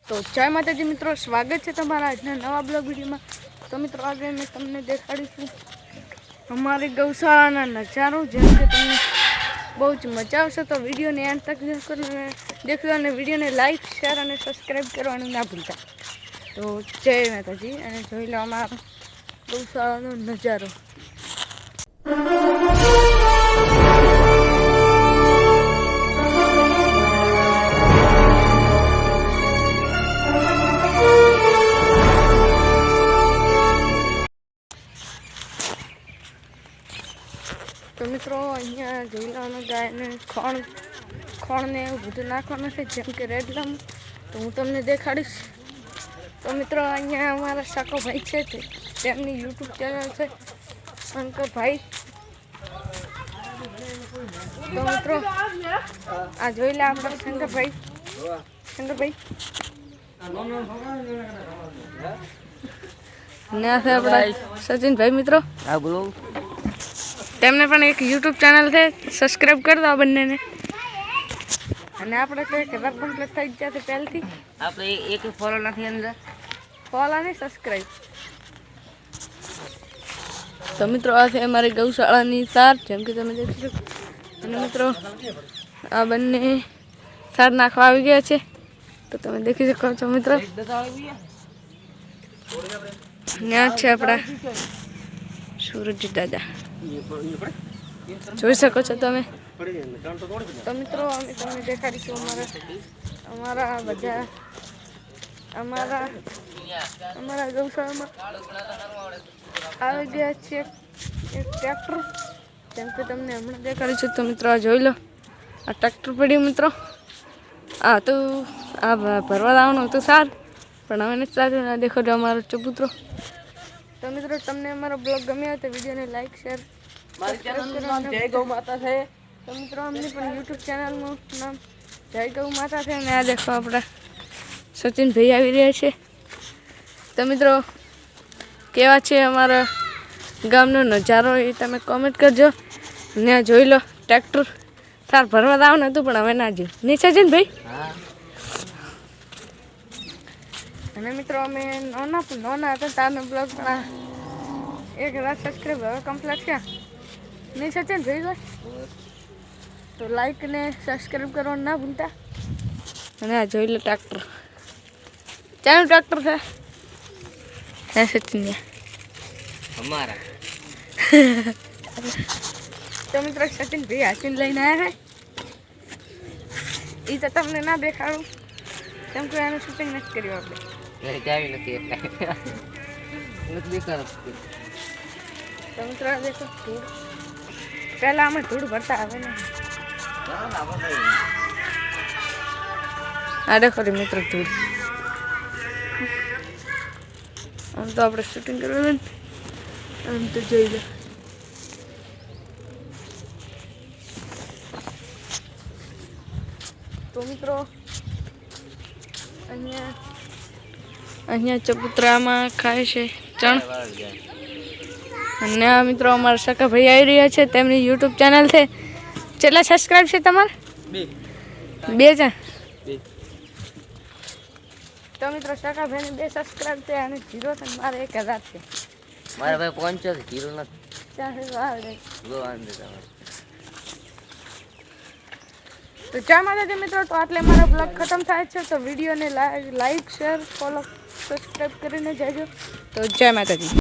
તો જય માતાજી મિત્રો, સ્વાગત છે તમારા આજના નવા બ્લોગ વિડીયોમાં। તો મિત્રો આજે મેં તમને દેખાડીશું અમારી ગૌશાળાના નજારો, જેમ કે તમને બહુ જ મજા આવશે। તો વિડીયોને એન્ડ તક દેખજો અને વિડીયોને લાઈક, શેર અને સબસ્ક્રાઈબ કરવાનું ના ભૂલતા। તો જય માતાજી અને જોઈ લો અમારો ગૌશાળાનો નજારો। તો મિત્રો અહીંયા જોઈ લેવાનું ગાયને ખોણને એવું બધું નાખવાનું છે, જેમ કે રેડલામાં। તો હું તમને દેખાડીશ। તો મિત્રો અહીંયા અમારા શાકોભાઈ છે, તેમની યુટ્યુબ ચેનલ છે શંકરભાઈ। તો મિત્રો આ જોઈ લે આપણા શંકરભાઈ ને આ છે આપણા સચિનભાઈ। મિત્રો હા બોલો। તેમને પણ એક યુટ્યુબ ચેનલ છે, સબસ્ક્રાઈબ કરી દો બંનેને। અને આપણે તો એક હજાર કમ્પ્લીટ થઈ ગયા છે પહેલથી। આપણે એક ફોલો નથી અંદર, ફોલો અને સબસ્ક્રાઈબ। તો મિત્રો આ છે અમારી ગૌશાળાની સાર, જેમ કે તમે દેખી શકો। અને મિત્રો આ બંને સાર નાખવા આવી ગયા છે, તો તમે દેખી શકો છો મિત્રો। ત્યાં છે આપણા સુરજ દાદા, જોઈ શકો છો તમે। તો મિત્રો અમે તમને દેખાડીશું અમારા ગૌશાળામાં આવી ગયા છે એક ટ્રેક્ટર, જેમ કે તમને હમણાં દેખાડીશું। તો મિત્રો આ જોઈ લો, આ ટ્રેક્ટર પડ્યું મિત્રો। આ તો આ ભરવા લાવવાનું હતું સાર, પણ હવે નથી સારું। ના દેખો જો અમારો ચબૂતરો। તો મિત્રો તમને અમારો બ્લોગ ગમ્યો હોય તો વિડીયોને લાઈક, શેર, મારી ચેનલનું નામ જય ગૌ માતા છે। તો મિત્રો અમની પણ યુટ્યુબ ચેનલનું નામ જય ગૌ માતા છે। અને આ દેખો આપણા સચિનભાઈ આવી રહ્યા છે। તો મિત્રો કેવા છે અમારા ગામનો નજારો એ તમે કોમેન્ટ કરજો। ને આ જોઈ લો ટ્રેક્ટર સાર ભરવા લાવવાનું હતું, પણ હવે ના જ્યું નહીં સચિનભાઈ। અને મિત્રો અમે નાના હતા તારનો બ્લોગ પણ 1000 સબસ્ક્રાઈબ હવે કમ્પ્લીટ છે નહીં સચિનભાઈ ભાઈ? તો લાઈક ને સબસ્ક્રાઈબ કરવાનું ના ભૂલતા। અને આ જોઈ લો ટ્રેક્ટર, ચાનું ટ્રેક્ટર છે હે સચિન અમારા। તો મિત્રો સચિનભાઈ હાચીને લઈને આવ્યા છે, એ તો તમને ના દેખાડું કેમ કે એનું શૂટિંગ નથી કર્યું આપણે। ચાવી નથી એટલે નથી દેખાડો। તો મિત્રો દેખો ધૂળ, પહેલા અમે ધૂળ ભરતા આવે ને આ દેખો રે મિત્રો ધૂળ। આમ તો આપણે શૂટિંગ કરવાનું ને, આમ તો જોઈ લો। તો મિત્રો અહીંયા ચબૂતરામાં ખાય છે ચણ। અને આ મિત્રો અમારા સકાભાઈ આવી રહ્યા છે, તેમની યુટ્યુબ ચેનલ છે। કેટલા સબસ્ક્રાઈબ છે તમારે? 2 છે। તો મિત્રો સકાભાઈને 2 સબસ્ક્રાઈબ છે અને 0 છે, મારે 1000 છે। મારા ભાઈ 500 છે, 0 નથી। તો ચા માતાજી મિત્રો, તો આટલે મારો બ્લોગ ખતમ થાય છે। તો વિડીયોને લાઈક, શેર, ફોલો, સબસ્ક્રાઈબ કરીને જજો। તો જય માતાજી।